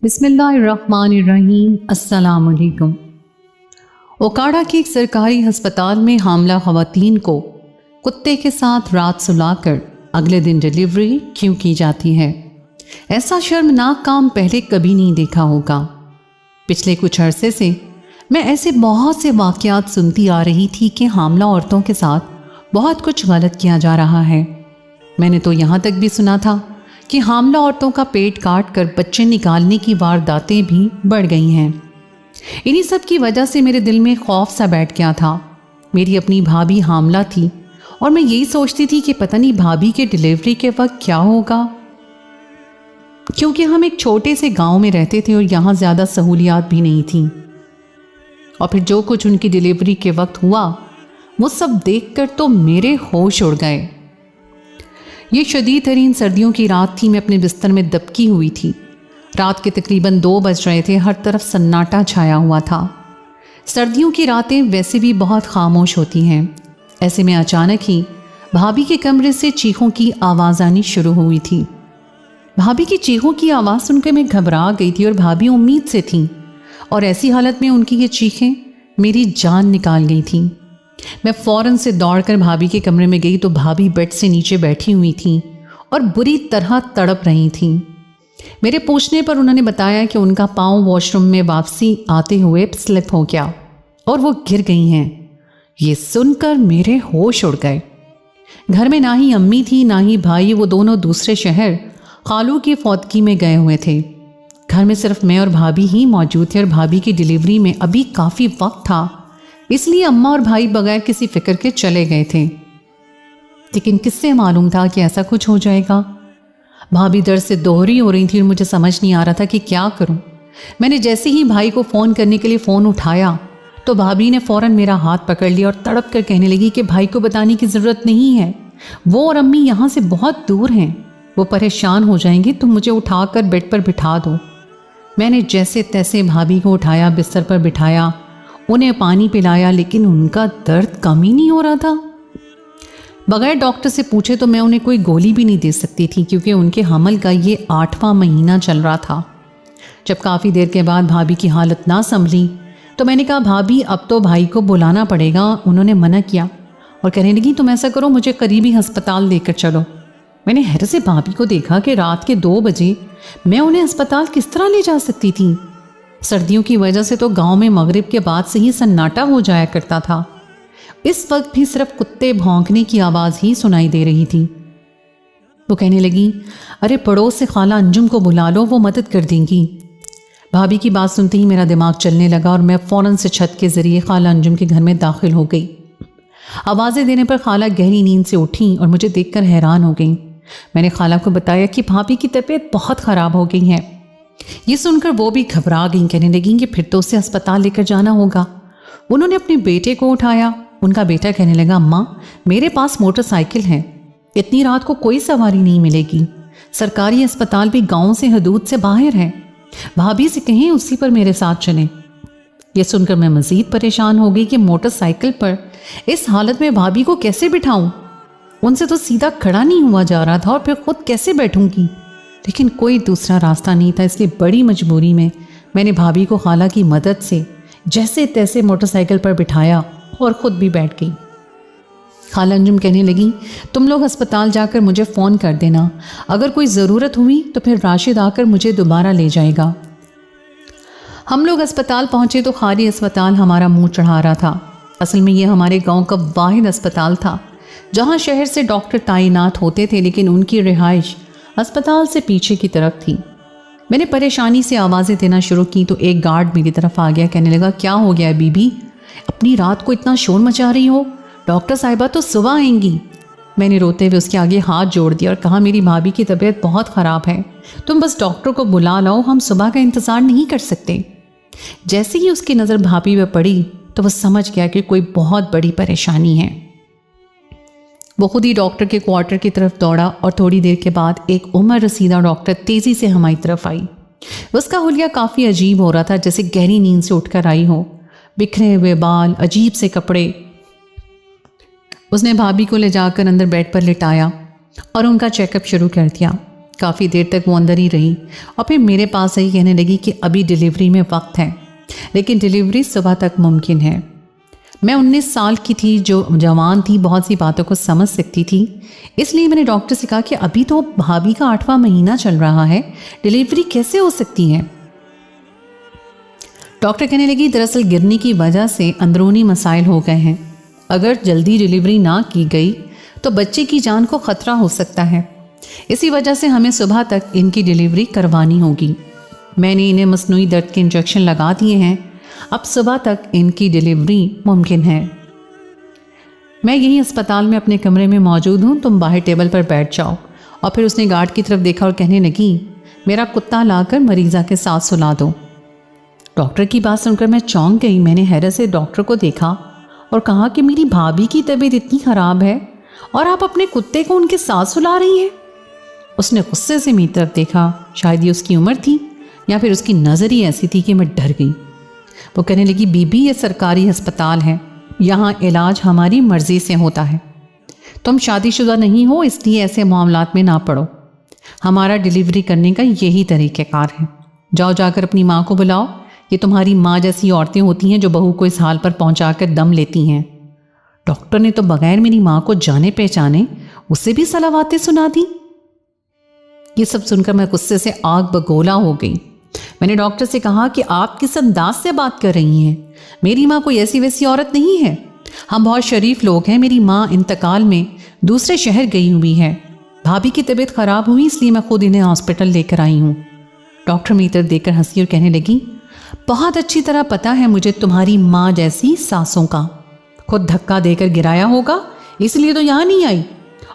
बिस्मिल्लाहिर्रहमानिर्रहीम। अस्सलाम वालेकुम। ओकाड़ा के एक सरकारी अस्पताल में हामला ख़वातीन को कुत्ते के साथ रात सुलाकर अगले दिन डिलीवरी क्यों की जाती है? ऐसा शर्मनाक काम पहले कभी नहीं देखा होगा। पिछले कुछ अरसे से मैं ऐसे बहुत से वाक़यात सुनती आ रही थी कि हामला औरतों के साथ बहुत कुछ गलत किया जा रहा है। मैंने तो यहाँ तक भी सुना था कि हामला औरतों का पेट काट कर बच्चे निकालने की वारदातें भी बढ़ गई हैं। इन्हीं सब की वजह से मेरे दिल में खौफ सा बैठ गया था। मेरी अपनी भाभी हामला थी और मैं यही सोचती थी कि पता नहीं भाभी के डिलीवरी के वक्त क्या होगा, क्योंकि हम एक छोटे से गांव में रहते थे और यहाँ ज़्यादा सहूलियात भी नहीं थी। और फिर जो कुछ उनकी डिलीवरी के वक्त हुआ वो सब देखकर तो मेरे होश उड़ गए। ये शदीद तरीन सर्दियों की रात थी। मैं अपने बिस्तर में दबकी हुई थी। रात के तकरीबन 2 बज रहे थे। हर तरफ सन्नाटा छाया हुआ था। सर्दियों की रातें वैसे भी बहुत खामोश होती हैं। ऐसे में अचानक ही भाभी के कमरे से चीखों की आवाज़ आनी शुरू हुई थी। भाभी की चीखों की आवाज़ सुनकर मैं घबरा गई थी और भाभी उम्मीद से थी, और ऐसी हालत में उनकी ये चीखें मेरी जान निकाल गई थी। मैं फ़ौरन से दौड़कर भाभी के कमरे में गई तो भाभी बेड से नीचे बैठी हुई थी और बुरी तरह तड़प रही थी। मेरे पूछने पर उन्होंने बताया कि उनका पाँव वॉशरूम में वापसी आते हुए स्लिप हो गया और वो गिर गई हैं। ये सुनकर मेरे होश उड़ गए। घर में ना ही अम्मी थी ना ही भाई, वो दोनों दूसरे शहर खालू की फौतगी में गए हुए थे। घर में सिर्फ मैं और भाभी ही मौजूद थे और भाभी की डिलीवरी में अभी काफ़ी वक्त था, इसलिए अम्मा और भाई बगैर किसी फिक्र के चले गए थे। लेकिन किससे मालूम था कि ऐसा कुछ हो जाएगा। भाभी दर्द से दोहरी हो रही थी और मुझे समझ नहीं आ रहा था कि क्या करूं। मैंने जैसे ही भाई को फ़ोन करने के लिए फ़ोन उठाया तो भाभी ने फ़ौरन मेरा हाथ पकड़ लिया और तड़प कर कहने लगी कि भाई को बताने की ज़रूरत नहीं है, वो और अम्मी यहाँ से बहुत दूर हैं, वो परेशान हो जाएंगे, तुम मुझे उठाकर बेड पर बिठा दो। मैंने जैसे तैसे भाभी को उठाया, बिस्तर पर बिठाया, उन्हें पानी पिलाया, लेकिन उनका दर्द कम ही नहीं हो रहा था। बगैर डॉक्टर से पूछे तो मैं उन्हें कोई गोली भी नहीं दे सकती थी, क्योंकि उनके हमल का ये 8वां महीना चल रहा था। जब काफ़ी देर के बाद भाभी की हालत ना संभली तो मैंने कहा, भाभी अब तो भाई को बुलाना पड़ेगा। उन्होंने मना किया और कहने लगी, तुम ऐसा करो, मुझे करीबी अस्पताल लेकर चलो। मैंने हैरत से भाभी को देखा कि रात के 2 बजे मैं उन्हें अस्पताल किस तरह ले जा सकती थी। सर्दियों की वजह से तो गांव में मगरिब के बाद से ही सन्नाटा हो जाया करता था। इस वक्त भी सिर्फ कुत्ते भौंकने की आवाज़ ही सुनाई दे रही थी। वो कहने लगी, अरे पड़ोस से खाला अंजुम को बुला लो, वो मदद कर देंगी। भाभी की बात सुनते ही मेरा दिमाग चलने लगा और मैं फ़ौरन से छत के ज़रिए खाला अंजुम के घर में दाखिल हो गई। आवाज़ें देने पर खाला गहरी नींद से उठी और मुझे देखकर हैरान हो गई। मैंने खाला को बताया कि भाभी की तबीयत बहुत ख़राब हो गई है। ये सुनकर वो भी घबरा गई, कहने लगी कि फिर तो उसे अस्पताल लेकर जाना होगा। उन्होंने अपने बेटे को उठाया। उनका बेटा कहने लगा, अम्मा मेरे पास मोटरसाइकिल है, इतनी रात को कोई सवारी नहीं मिलेगी, सरकारी अस्पताल भी गांव से हदूद से बाहर है, भाभी से कहें उसी पर मेरे साथ चलें। ये सुनकर मैं मज़ीद परेशान हो गई कि मोटरसाइकिल पर इस हालत में भाभी को कैसे बिठाऊं। उनसे तो सीधा खड़ा नहीं हुआ जा रहा था और फिर खुद कैसे बैठूंगी। लेकिन कोई दूसरा रास्ता नहीं था, इसलिए बड़ी मजबूरी में मैंने भाभी को खाला की मदद से जैसे तैसे मोटरसाइकिल पर बिठाया और ख़ुद भी बैठ गई। खाला अंजुम कहने लगी, तुम लोग अस्पताल जाकर मुझे फ़ोन कर देना, अगर कोई ज़रूरत हुई तो फिर राशिद आकर मुझे दोबारा ले जाएगा। हम लोग अस्पताल पहुँचे तो खाली अस्पताल हमारा मुँह चढ़ा रहा था। असल में ये हमारे गाँव का वाहिद अस्पताल था जहाँ शहर से डॉक्टर तैनात होते थे, लेकिन उनकी रिहाइश अस्पताल से पीछे की तरफ थी। मैंने परेशानी से आवाज़ें देना शुरू की तो एक गार्ड मेरी तरफ आ गया। कहने लगा, क्या हो गया है बीबी, अपनी रात को इतना शोर मचा रही हो, डॉक्टर साहिबा तो सुबह आएंगी। मैंने रोते हुए उसके आगे हाथ जोड़ दिया और कहा, मेरी भाभी की तबीयत बहुत ख़राब है, तुम बस डॉक्टर को बुला लाओ, हम सुबह का इंतज़ार नहीं कर सकते। जैसे ही उसकी नज़र भाभी पर पड़ी तो वह समझ गया कि कोई बहुत बड़ी परेशानी है। वो खुद ही डॉक्टर के क्वार्टर की तरफ दौड़ा और थोड़ी देर के बाद एक उम्र रसीदा डॉक्टर तेज़ी से हमारी तरफ आई। उसका हुलिया काफ़ी अजीब हो रहा था, जैसे गहरी नींद से उठकर आई हो, बिखरे हुए बाल, अजीब से कपड़े। उसने भाभी को ले जाकर अंदर बेड पर लिटाया और उनका चेकअप शुरू कर दिया। काफ़ी देर तक वो अंदर ही रही और फिर मेरे पास आई, कहने लगी कि अभी डिलीवरी में वक्त है, लेकिन डिलीवरी सुबह तक मुमकिन है। मैं 19 साल की थी, जो जवान थी, बहुत सी बातों को समझ सकती थी, इसलिए मैंने डॉक्टर से कहा कि अभी तो भाभी का 8वां महीना चल रहा है, डिलीवरी कैसे हो सकती है। डॉक्टर कहने लगी दरअसल गिरने की वजह से अंदरूनी मसाइल हो गए हैं, अगर जल्दी डिलीवरी ना की गई तो बच्चे की जान को खतरा हो सकता है, इसी वजह से हमें सुबह तक इनकी डिलीवरी करवानी होगी। मैंने इन्हें मसनूई दर्द के इंजेक्शन लगा दिए हैं, अब सुबह तक इनकी डिलीवरी मुमकिन है। मैं यही अस्पताल में अपने कमरे में मौजूद हूँ, तुम बाहर टेबल पर बैठ जाओ। और फिर उसने गार्ड की तरफ देखा और कहने लगी मेरा कुत्ता लाकर मरीज़ा के साथ सुला दो। डॉक्टर की बात सुनकर मैं चौंक गई। मैंने हैरत से डॉक्टर को देखा और कहा कि मेरी भाभी की तबीयत इतनी ख़राब है और आप अपने कुत्ते को उनके साथ सुला रही हैं। उसने गुस्से से मेरी तरफ देखा, शायद ये उसकी उम्र थी या फिर उसकी नज़र ही ऐसी थी कि मैं डर गई। वो कहने लगी बीबी ये सरकारी अस्पताल है, यहाँ इलाज हमारी मर्ज़ी से होता है, तुम शादीशुदा नहीं हो इसलिए ऐसे मामलात में ना पड़ो, हमारा डिलीवरी करने का यही तरीक़ेकार है। जाओ जाकर अपनी माँ को बुलाओ, ये तुम्हारी माँ जैसी औरतें होती हैं जो बहू को इस हाल पर पहुँचाकर दम लेती हैं। डॉक्टर ने तो बगैर मेरी माँ को जाने पहचाने उसे भी सलावातें सुना दी। ये सब सुनकर मैं गुस्से से आग बगोला हो गई। मैंने डॉक्टर से कहा कि आप किस अंदाज से बात कर रही हैं, मेरी माँ कोई ऐसी वैसी औरत नहीं है, हम बहुत शरीफ लोग हैं, मेरी माँ इंतकाल में दूसरे शहर गई हुई है, भाभी की तबीयत ख़राब हुई इसलिए मैं खुद इन्हें हॉस्पिटल लेकर आई हूँ। डॉक्टर मेरी तरफ देखकर हंसी और कहने लगी बहुत अच्छी तरह पता है मुझे तुम्हारी माँ जैसी सासों का, खुद धक्का देकर गिराया होगा इसलिए तो यहाँ नहीं आई,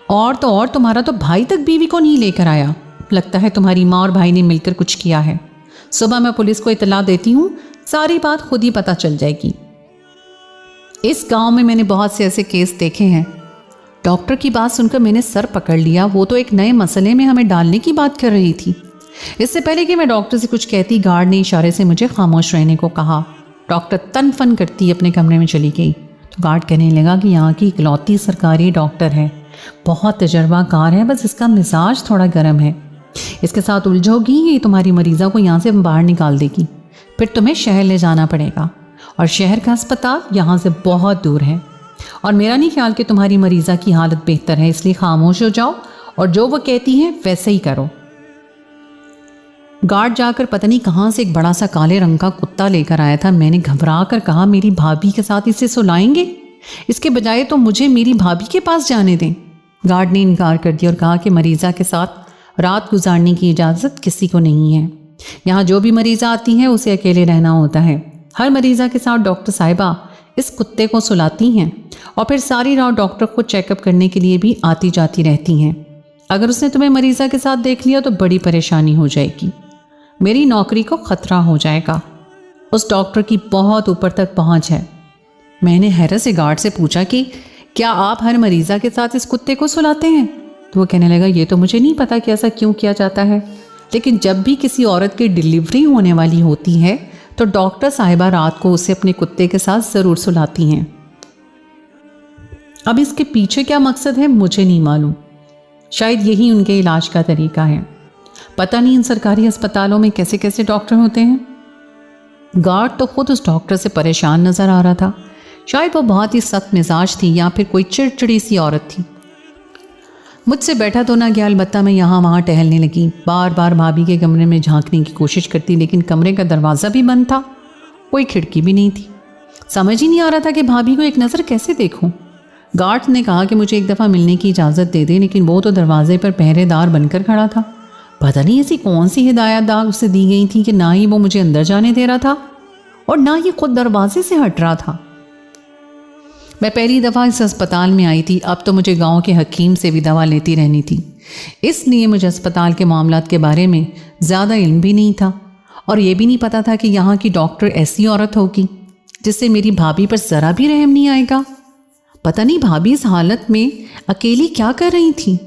और तो और तुम्हारा तो भाई तक बीवी को नहीं लेकर आया, लगता है तुम्हारी माँ और भाई ने मिलकर कुछ किया है। सुबह मैं पुलिस को इतला देती हूँ, सारी बात खुद ही पता चल जाएगी। इस गांव में मैंने बहुत से ऐसे केस देखे हैं। डॉक्टर की बात सुनकर मैंने सर पकड़ लिया, वो तो एक नए मसले में हमें डालने की बात कर रही थी। इससे पहले कि मैं डॉक्टर से कुछ कहती, गार्ड ने इशारे से मुझे खामोश रहने को कहा। डॉक्टर तन फन करती अपने कमरे में चली गई तो गार्ड कहने लगा कि यहाँ की इकलौती सरकारी डॉक्टर है, बहुत तजर्बाकार है, बस इसका मिजाज थोड़ा गर्म है, इसके साथ उलझोगी ये तुम्हारी मरीज़ा को यहाँ से बाहर निकाल देगी, फिर तुम्हें शहर ले जाना पड़ेगा और शहर का अस्पताल यहाँ से बहुत दूर है, और मेरा नहीं ख्याल कि तुम्हारी मरीज़ा की हालत बेहतर है, इसलिए खामोश हो जाओ और जो वो कहती है वैसे ही करो। गार्ड जाकर पता नहीं कहाँ से एक बड़ा सा काले रंग का कुत्ता लेकर आया था। मैंने घबरा कर कहा मेरी भाभी के साथ इसे सुलाएंगे, इसके बजाय तो मुझे मेरी भाभी के पास जाने दें। गार्ड ने इनकार कर दिया और कहा कि मरीज़ा के साथ रात गुजारने की इजाज़त किसी को नहीं है, यहाँ जो भी मरीज़ा आती है उसे अकेले रहना होता है। हर मरीज़ा के साथ डॉक्टर साहिबा इस कुत्ते को सुलाती हैं और फिर सारी रात डॉक्टर को चेकअप करने के लिए भी आती जाती रहती हैं। अगर उसने तुम्हें मरीज़ा के साथ देख लिया तो बड़ी परेशानी हो जाएगी, मेरी नौकरी को ख़तरा हो जाएगा। उस डॉक्टर की बहुत ऊपर तक पहुँच है। मैंने हैरत से गार्ड से पूछा कि क्या आप हर मरीज़ा के साथ इस कुत्ते को सुलाते हैं? तो वो कहने लगा ये तो मुझे नहीं पता कि ऐसा क्यों किया जाता है, लेकिन जब भी किसी औरत की डिलीवरी होने वाली होती है तो डॉक्टर साहिबा रात को उसे अपने कुत्ते के साथ ज़रूर सुलाती हैं। अब इसके पीछे क्या मकसद है मुझे नहीं मालूम, शायद यही उनके इलाज का तरीका है। पता नहीं इन सरकारी अस्पतालों में कैसे कैसे डॉक्टर होते हैं। गार्ड तो खुद उस डॉक्टर से परेशान नज़र आ रहा था, शायद वो बहुत ही सख्त मिजाज थी या फिर कोई चिड़चिड़ी सी औरत थी। मुझसे बैठा तो ना गया, अलबत्ता मैं यहाँ वहाँ टहलने लगी, बार बार भाभी के कमरे में झांकने की कोशिश करती, लेकिन कमरे का दरवाज़ा भी बंद था, कोई खिड़की भी नहीं थी। समझ ही नहीं आ रहा था कि भाभी को एक नज़र कैसे देखूं। गार्ड ने कहा कि मुझे एक दफ़ा मिलने की इजाज़त दे दे, लेकिन वो तो दरवाजे पर पहरेदार बनकर खड़ा था। पता नहीं ऐसी कौन सी हिदायत उसे दी गई थी कि ना ही वो मुझे अंदर जाने दे रहा था और ना ही खुद दरवाजे से हट रहा था। मैं पहली दफ़ा इस अस्पताल में आई थी, अब तो मुझे गांव के हकीम से भी दवा लेती रहनी थी, इसलिए मुझे अस्पताल के मामलात के बारे में ज़्यादा इल्म भी नहीं था और ये भी नहीं पता था कि यहाँ की डॉक्टर ऐसी औरत होगी जिससे मेरी भाभी पर ज़रा भी रहम नहीं आएगा। पता नहीं भाभी इस हालत में अकेली क्या कर रही थी।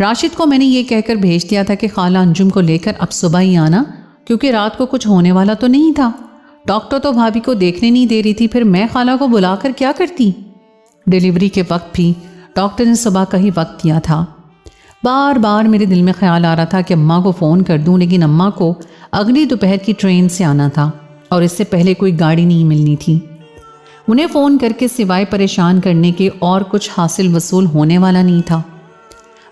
राशिद को मैंने ये कहकर भेज दिया था कि खाला अंजुम को लेकर अब सुबह ही आना, क्योंकि रात को कुछ होने वाला तो नहीं था। डॉक्टर तो भाभी को देखने नहीं दे रही थी, फिर मैं खाला को बुलाकर क्या करती। डिलीवरी के वक्त भी डॉक्टर ने सुबह का ही वक्त दिया था। बार बार मेरे दिल में ख्याल आ रहा था कि अम्मा को फ़ोन कर दूं, लेकिन अम्मा को अगली दोपहर की ट्रेन से आना था और इससे पहले कोई गाड़ी नहीं मिलनी थी। उन्हें फ़ोन करके सिवाय परेशान करने के और कुछ हासिल वसूल होने वाला नहीं था।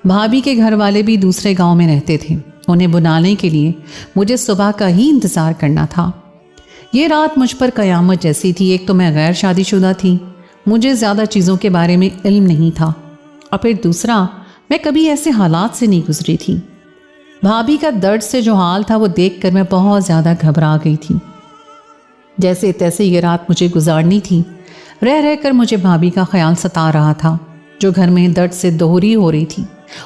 भाभी के घर वाले भी दूसरे गांव में रहते थे। उन्हें बुलाने के लिए मुझे सुबह का ही इंतज़ार करना था। ये रात मुझ पर क़यामत जैसी थी। एक तो मैं गैर शादीशुदा थी, मुझे ज़्यादा चीज़ों के बारे में इल्म नहीं था, और फिर दूसरा, मैं कभी ऐसे हालात से नहीं गुजरी थी। भाभी का दर्द से जो हाल था वो देखकर मैं बहुत ज़्यादा घबरा गई थी। जैसे तैसे ये रात मुझे गुजारनी थी। रह रह कर मुझे भाभी का ख्याल सता रहा था, जो घर में दर्द से दोहरी हो रही थी।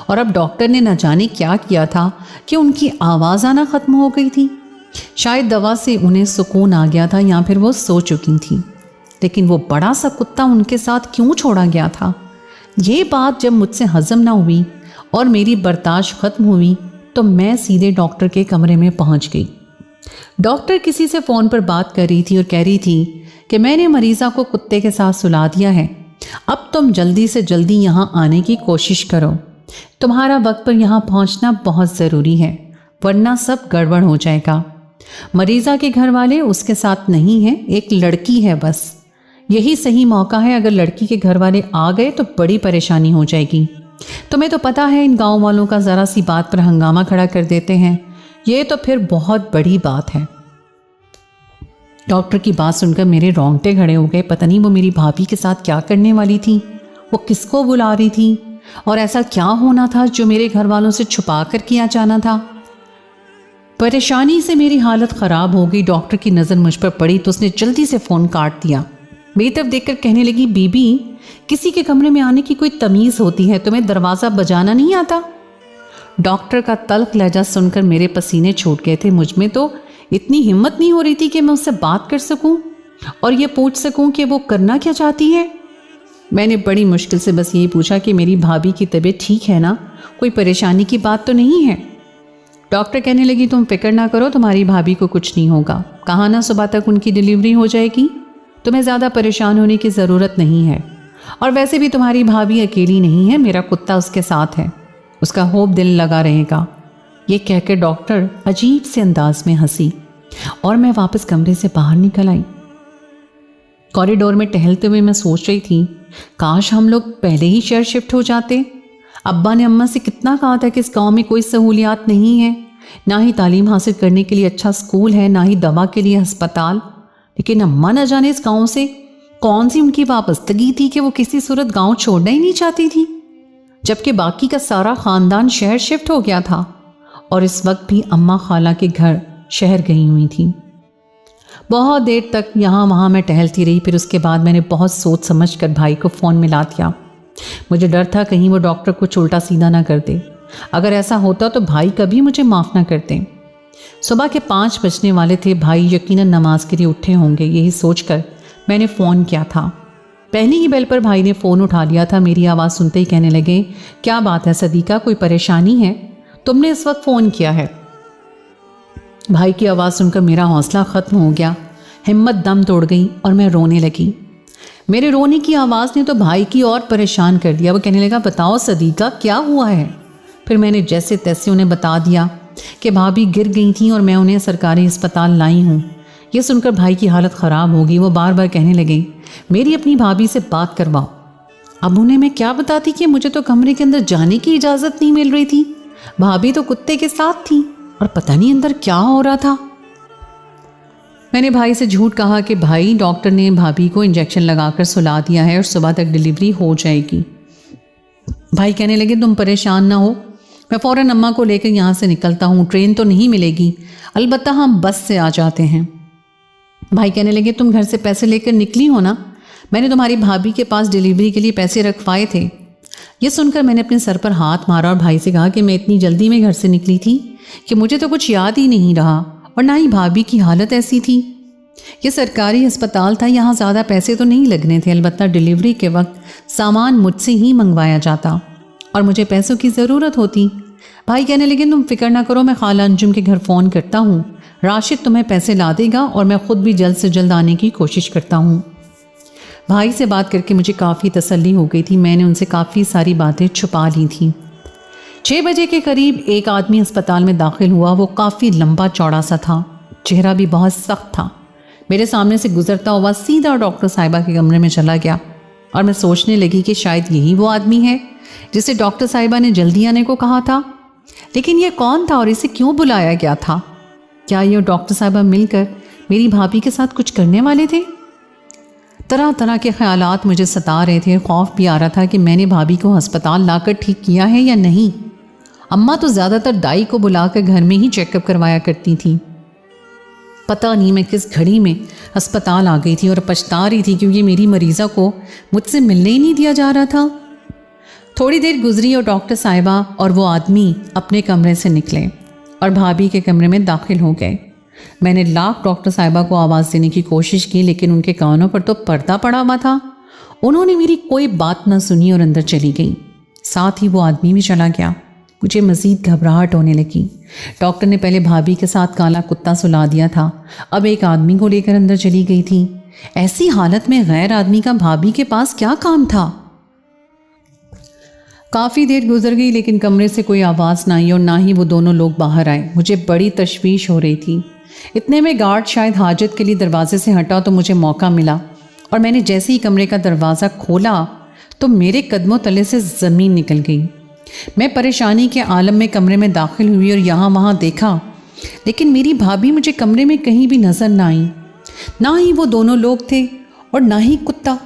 और अब डॉक्टर ने न जाने क्या किया था कि उनकी आवाज़ आना ख़त्म हो गई थी। शायद दवा से उन्हें सुकून आ गया था, या फिर वो सो चुकी थी। लेकिन वो बड़ा सा कुत्ता उनके साथ क्यों छोड़ा गया था? ये बात जब मुझसे हजम ना हुई और मेरी बर्दाश्त ख़त्म हुई तो मैं सीधे डॉक्टर के कमरे में पहुंच गई। डॉक्टर किसी से फ़ोन पर बात कर रही थी और कह रही थी कि मैंने मरीज़ा को कुत्ते के साथ सुला दिया है, अब तुम जल्दी से जल्दी यहाँ आने की कोशिश करो। तुम्हारा वक्त पर यहाँ पहुँचना बहुत ज़रूरी है, वरना सब गड़बड़ हो जाएगा। मरीज़ा के घर वाले उसके साथ नहीं हैं, एक लड़की है बस। यही सही मौका है। अगर लड़की के घर वाले आ गए तो बड़ी परेशानी हो जाएगी। तुम्हें तो पता है इन गांव वालों का ज़रा सी बात पर हंगामा खड़ा कर देते हैं। ये तो फिर बहुत बड़ी बात है। डॉक्टर की बात सुनकर मेरे रोंगटे खड़े हो गए। पता नहीं वो मेरी भाभी के साथ क्या करने वाली थी, वो किसको बुला रही थी, और ऐसा क्या होना था जो मेरे घर वालों से छुपा कर किया जाना था। परेशानी से मेरी हालत ख़राब हो गई। डॉक्टर की नज़र मुझ पर पड़ी तो उसने जल्दी से फ़ोन काट दिया। मेरी तरफ देखकर कहने लगी, बीबी, किसी के कमरे में आने की कोई तमीज़ होती है, तुम्हें दरवाज़ा बजाना नहीं आता? डॉक्टर का तल्ख लहजा सुनकर मेरे पसीने छूट गए थे। मुझ में तो इतनी हिम्मत नहीं हो रही थी कि मैं उससे बात कर सकूं और ये पूछ सकूं कि वो करना क्या चाहती है। मैंने बड़ी मुश्किल से बस यही पूछा कि मेरी भाभी की तबीयत ठीक है ना, कोई परेशानी की बात तो नहीं है? डॉक्टर कहने लगी, तुम फिक्र ना करो, तुम्हारी भाभी को कुछ नहीं होगा। कहा ना सुबह तक उनकी डिलीवरी हो जाएगी, तुम्हें ज़्यादा परेशान होने की ज़रूरत नहीं है। और वैसे भी तुम्हारी भाभी अकेली नहीं है, मेरा कुत्ता उसके साथ है, उसका खूब दिल लगा रहेगा। ये कहकर डॉक्टर अजीब से अंदाज में हंसी और मैं वापस कमरे से बाहर निकल आई। कॉरिडोर में टहलते हुए मैं सोच रही थी, काश हम लोग पहले ही शहर शिफ्ट हो जाते। अब्बा ने अम्मा से कितना कहा था कि इस गांव में कोई सहूलियात नहीं है, ना ही तालीम हासिल करने के लिए अच्छा स्कूल है, ना ही दवा के लिए अस्पताल। लेकिन अम्मा न जाने इस गांव से कौन सी उनकी वाबस्तगी थी कि वो किसी सूरत गांव छोड़ना ही नहीं चाहती थी, जबकि बाकी का सारा ख़ानदान शहर शिफ्ट हो गया था और इस वक्त भी अम्मा खाला के घर शहर गई हुई थी। बहुत देर तक यहाँ वहाँ मैं टहलती रही। फिर उसके बाद मैंने बहुत सोच समझ कर भाई को फ़ोन मिला दिया। मुझे डर था कहीं वो डॉक्टर कुछ उल्टा सीधा ना कर दे। अगर ऐसा होता तो भाई कभी मुझे माफ़ ना करते। सुबह के 5 बजने वाले थे। भाई यकीनन नमाज के लिए उठे होंगे, यही सोचकर मैंने फ़ोन किया था। पहली ही बेल पर भाई ने फ़ोन उठा लिया था। मेरी आवाज़ सुनते ही कहने लगे, क्या बात है सदीका, कोई परेशानी है? तुमने इस वक्त फ़ोन किया है? भाई की आवाज़ सुनकर मेरा हौसला ख़त्म हो गया, हिम्मत दम तोड़ गई और मैं रोने लगी। मेरे रोने की आवाज़ ने तो भाई की और परेशान कर दिया। वो कहने लगा, बताओ सदीका क्या हुआ है? फिर मैंने जैसे तैसे उन्हें बता दिया कि भाभी गिर गई थी और मैं उन्हें सरकारी अस्पताल लाई हूँ। ये सुनकर भाई की हालत ख़राब हो गई। वो बार बार कहने लगे, मेरी अपनी भाभी से बात करवाओ। अब उन्हें मैं क्या बताती कि मुझे तो कमरे के अंदर जाने की इजाज़त नहीं मिल रही थी, भाभी तो कुत्ते के साथ थी और पता नहीं अंदर क्या हो रहा था। मैंने भाई से झूठ कहा कि भाई, डॉक्टर ने भाभी को इंजेक्शन लगाकर सुला दिया है और सुबह तक डिलीवरी हो जाएगी। भाई कहने लगे, तुम परेशान ना हो, मैं फ़ौरन अम्मा को लेकर यहाँ से निकलता हूँ। ट्रेन तो नहीं मिलेगी, अलबत्ता हम बस से आ जाते हैं। भाई कहने लगे, तुम घर से पैसे लेकर निकली हो ना? मैंने तुम्हारी भाभी के पास डिलीवरी के लिए पैसे रखवाए थे। ये सुनकर मैंने अपने सर पर हाथ मारा और भाई से कहा कि मैं इतनी जल्दी में घर से निकली थी कि मुझे तो कुछ याद ही नहीं रहा और ना ही भाभी की हालत ऐसी थी। ये सरकारी अस्पताल था, यहाँ ज़्यादा पैसे तो नहीं लगने थे, अलबत्ता डिलीवरी के वक्त सामान मुझसे ही मंगवाया जाता और मुझे पैसों की ज़रूरत होती। भाई कहने लगे, तुम फिक्र ना करो, मैं खाला अंजुम के घर फ़ोन करता हूँ, राशिद तुम्हें पैसे ला देगा और मैं ख़ुद भी जल्द से जल्द आने की कोशिश करता हूँ। भाई से बात करके मुझे काफ़ी तसल्ली हो गई थी। मैंने उनसे काफ़ी सारी बातें छुपा ली थी। 6 बजे के करीब एक आदमी अस्पताल में दाखिल हुआ। वो काफ़ी लंबा चौड़ा सा था, चेहरा भी बहुत सख्त था। मेरे सामने से गुजरता हुआ सीधा डॉक्टर साहिबा के कमरे में चला गया और मैं सोचने लगी कि शायद यही वो आदमी है जिसे डॉक्टर साहिबा ने जल्दी आने को कहा था। लेकिन ये कौन था और इसे क्यों बुलाया गया था? क्या ये डॉक्टर साहिबा मिलकर मेरी भाभी के साथ कुछ करने वाले थे? तरह तरह के ख्यालात मुझे सता रहे थे। खौफ भी आ रहा था कि मैंने भाभी को अस्पताल लाकर ठीक किया है या नहीं। अम्मा तो ज़्यादातर दाई को बुलाकर घर में ही चेकअप करवाया करती थी। पता नहीं मैं किस घड़ी में अस्पताल आ गई थी और पछता रही थी क्योंकि मेरी मरीज़ा को मुझसे मिलने ही नहीं दिया जा रहा था। थोड़ी देर गुजरी और डॉक्टर साहिबा और वो आदमी अपने कमरे से निकले और भाभी के कमरे में दाखिल हो गए। मैंने लाख डॉक्टर साहिबा को आवाज़ देने की कोशिश की, लेकिन उनके कानों पर तो पर्दा पड़ा हुआ था। उन्होंने मेरी कोई बात न सुनी और अंदर चली गई। साथ ही वो आदमी भी चला गया। मुझे मज़ीद घबराहट होने लगी। डॉक्टर ने पहले भाभी के साथ काला कुत्ता सुला दिया था, अब एक आदमी को लेकर अंदर चली गई थी। ऐसी हालत में गैर आदमी का भाभी के पास क्या काम था? काफ़ी देर गुजर गई लेकिन कमरे से कोई आवाज़ ना आई और ना ही वो दोनों लोग बाहर आए। मुझे बड़ी तशवीश हो रही थी। इतने में गार्ड शायद हाजत के लिए दरवाजे से हटा तो मुझे मौका मिला और मैंने जैसे ही कमरे का दरवाज़ा खोला तो मेरे कदमों तले से ज़मीन निकल गई। मैं परेशानी के आलम में कमरे में दाखिल हुई और यहाँ वहाँ देखा, लेकिन मेरी भाभी मुझे कमरे में कहीं भी नज़र ना आई। ना ही वो दोनों लोग थे और ना ही कुत्ता।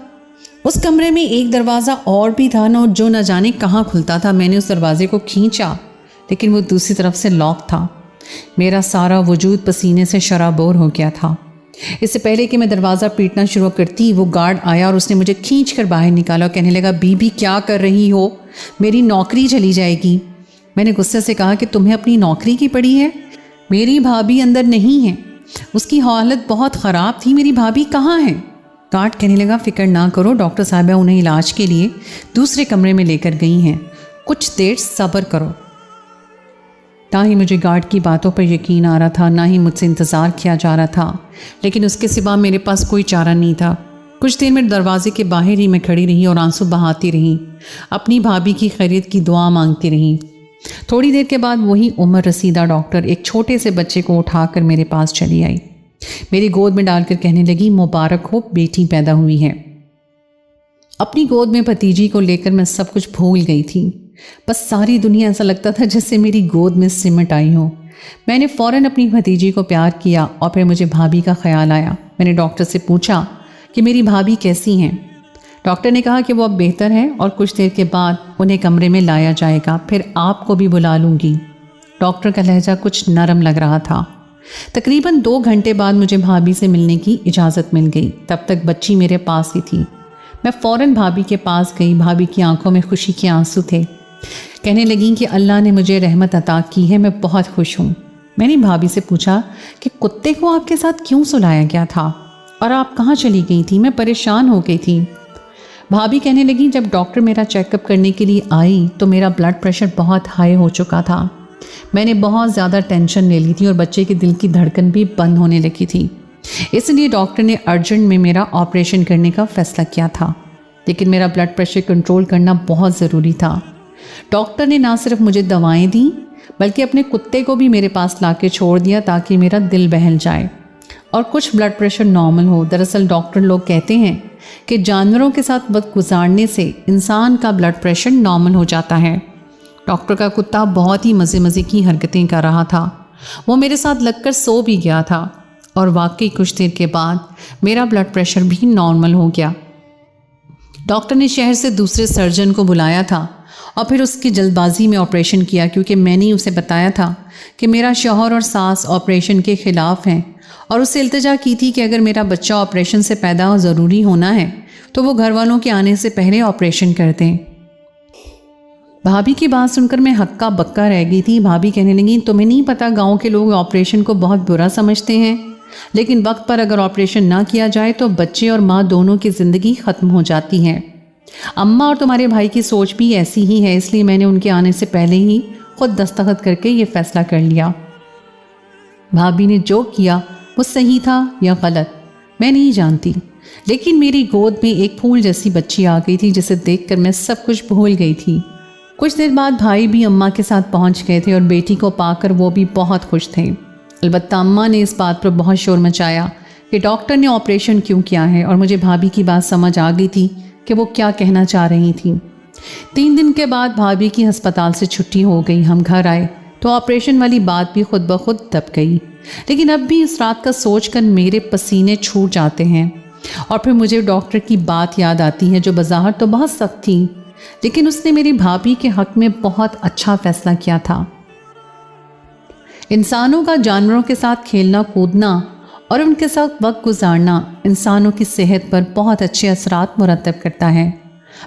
उस कमरे में एक दरवाज़ा और भी था ना, जो न जाने कहाँ खुलता था। मैंने उस दरवाजे को खींचा लेकिन वो दूसरी तरफ से लॉक था। मेरा सारा वजूद पसीने से शराबोर हो गया था। इससे पहले कि मैं दरवाज़ा पीटना शुरू करती, वो गार्ड आया और उसने मुझे खींच कर बाहर निकाला और कहने लगा, बीबी क्या कर रही हो, मेरी नौकरी चली जाएगी। मैंने गुस्से से कहा कि तुम्हें अपनी नौकरी की पड़ी है, मेरी भाभी अंदर नहीं है, उसकी हालत बहुत ख़राब थी, मेरी भाभी कहाँ है? गार्ड कहने लगा, फ़िक्र ना करो, डॉक्टर साहिबा उन्हें इलाज के लिए दूसरे कमरे में लेकर गई हैं, कुछ देर सब्र करो। ना ही मुझे गार्ड की बातों पर यकीन आ रहा था, ना ही मुझसे इंतज़ार किया जा रहा था, लेकिन उसके सिवा मेरे पास कोई चारा नहीं था। कुछ देर में दरवाजे के बाहर ही मैं खड़ी रही और आंसू बहाती रही, अपनी भाभी की खैरियत की दुआ मांगती रही। थोड़ी देर के बाद वही उम्र रसीदा डॉक्टर एक छोटे से बच्चे को उठाकर मेरे पास चली आई। मेरी गोद में डालकर कहने लगी, मुबारक हो, बेटी पैदा हुई है। अपनी गोद में भतीजी को लेकर मैं सब कुछ भूल गई थी। बस सारी दुनिया ऐसा लगता था जैसे मेरी गोद में सिमट आई हो। मैंने फ़ौरन अपनी भतीजी को प्यार किया और फिर मुझे भाभी का ख्याल आया। मैंने डॉक्टर से पूछा कि मेरी भाभी कैसी हैं। डॉक्टर ने कहा कि वो अब बेहतर है और कुछ देर के बाद उन्हें कमरे में लाया जाएगा, फिर आपको भी बुला लूँगी। डॉक्टर का लहजा कुछ नरम लग रहा था। तकरीबन 2 घंटे बाद मुझे भाभी से मिलने की इजाज़त मिल गई। तब तक बच्ची मेरे पास ही थी। मैं फ़ौरन भाभी के पास गई। भाभी की आंखों में खुशी के आंसू थे। कहने लगी कि अल्लाह ने मुझे रहमत अता की है, मैं बहुत खुश हूँ। मैंने भाभी से पूछा कि कुत्ते को आपके साथ क्यों सुलाया गया था और आप कहाँ चली गई थी? मैं परेशान हो गई थी। भाभी कहने लगी, जब डॉक्टर मेरा चेकअप करने के लिए आई तो मेरा ब्लड प्रेशर बहुत हाई हो चुका था। मैंने बहुत ज़्यादा टेंशन ले ली थी और बच्चे के दिल की धड़कन भी बंद होने लगी थी। इसलिए डॉक्टर ने अर्जेंट में मेरा ऑपरेशन करने का फ़ैसला किया था, लेकिन मेरा ब्लड प्रेशर कंट्रोल करना बहुत ज़रूरी था। डॉक्टर ने ना सिर्फ मुझे दवाएं दी बल्कि अपने कुत्ते को भी मेरे पास लाके छोड़ दिया ताकि मेरा दिल बहल जाए और कुछ ब्लड प्रेशर नॉर्मल हो। दरअसल डॉक्टर लोग कहते हैं कि जानवरों के साथ वक्त गुजारने से इंसान का ब्लड प्रेशर नॉर्मल हो जाता है। डॉक्टर का कुत्ता बहुत ही मज़े की हरकतें कर रहा था। वो मेरे साथ लगकर सो भी गया था और वाकई कुछ देर के बाद मेरा ब्लड प्रेशर भी नॉर्मल हो गया। डॉक्टर ने शहर से दूसरे सर्जन को बुलाया था और फिर उसकी जल्दबाजी में ऑपरेशन किया, क्योंकि मैंने उसे बताया था कि मेरा शौहर और सास ऑपरेशन के ख़िलाफ़ हैं और उससे इल्तिजा की थी कि अगर मेरा बच्चा ऑपरेशन से पैदा ज़रूरी होना है तो वो घर वालों के आने से पहले ऑपरेशन कर दें। भाभी की बात सुनकर मैं हक्का बक्का रह गई थी। भाभी कहने लगी, तुम्हें नहीं पता गाँव के लोग ऑपरेशन को बहुत बुरा समझते हैं, लेकिन वक्त पर अगर ऑपरेशन ना किया जाए तो बच्चे और माँ दोनों की ज़िंदगी ख़त्म हो जाती है। अम्मा और तुम्हारे भाई की सोच भी ऐसी ही है, इसलिए मैंने उनके आने से पहले ही खुद दस्तखत करके ये फ़ैसला कर लिया। भाभी ने जो किया वो सही था या गलत मैं नहीं जानती, लेकिन मेरी गोद में एक फूल जैसी बच्ची आ गई थी जिसे देखकर मैं सब कुछ भूल गई थी। कुछ देर बाद भाई भी अम्मा के साथ पहुंच गए थे और बेटी को पाकर वो भी बहुत खुश थे। अलबत्ता अम्मा ने इस बात पर बहुत शोर मचाया कि डॉक्टर ने ऑपरेशन क्यों किया है, और मुझे भाभी की बात समझ आ गई थी कि वो क्या कहना चाह रही थी। 3 दिन के बाद भाभी की अस्पताल से छुट्टी हो गई। हम घर आए तो ऑपरेशन वाली बात भी खुद ब खुद दब गई, लेकिन अब भी इस रात का सोचकर मेरे पसीने छूट जाते हैं। और फिर मुझे डॉक्टर की बात याद आती है, जो बज़ाहिर तो बहुत सख्त थी, लेकिन उसने मेरी भाभी के हक़ में बहुत अच्छा फैसला किया था। इंसानों का जानवरों के साथ खेलना कूदना और उनके साथ वक्त गुजारना इंसानों की सेहत पर बहुत अच्छे असरात मुरतब करता है।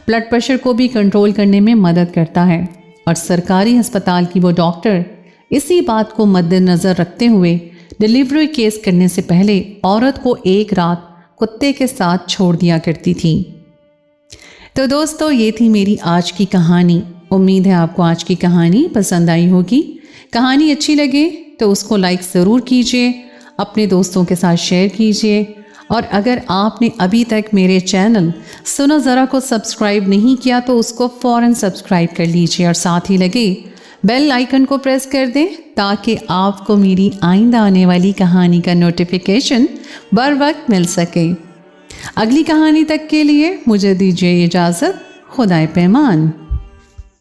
ब्लड प्रेशर को भी कंट्रोल करने में मदद करता है, और सरकारी अस्पताल की वो डॉक्टर इसी बात को मद्देनज़र रखते हुए डिलीवरी केस करने से पहले औरत को एक रात कुत्ते के साथ छोड़ दिया करती थी। तो दोस्तों, ये थी मेरी आज की कहानी। उम्मीद है आपको आज की कहानी पसंद आई होगी। कहानी अच्छी लगे तो उसको लाइक ज़रूर कीजिए, अपने दोस्तों के साथ शेयर कीजिए, और अगर आपने अभी तक मेरे चैनल सुनो ज़रा को सब्सक्राइब नहीं किया तो उसको फ़ौरन सब्सक्राइब कर लीजिए, और साथ ही लगे बेल आइकन को प्रेस कर दें ताकि आपको मेरी आइंदा आने वाली कहानी का नोटिफिकेशन बर वक्त मिल सके। अगली कहानी तक के लिए मुझे दीजिए इजाज़त। खुदाए पैमान।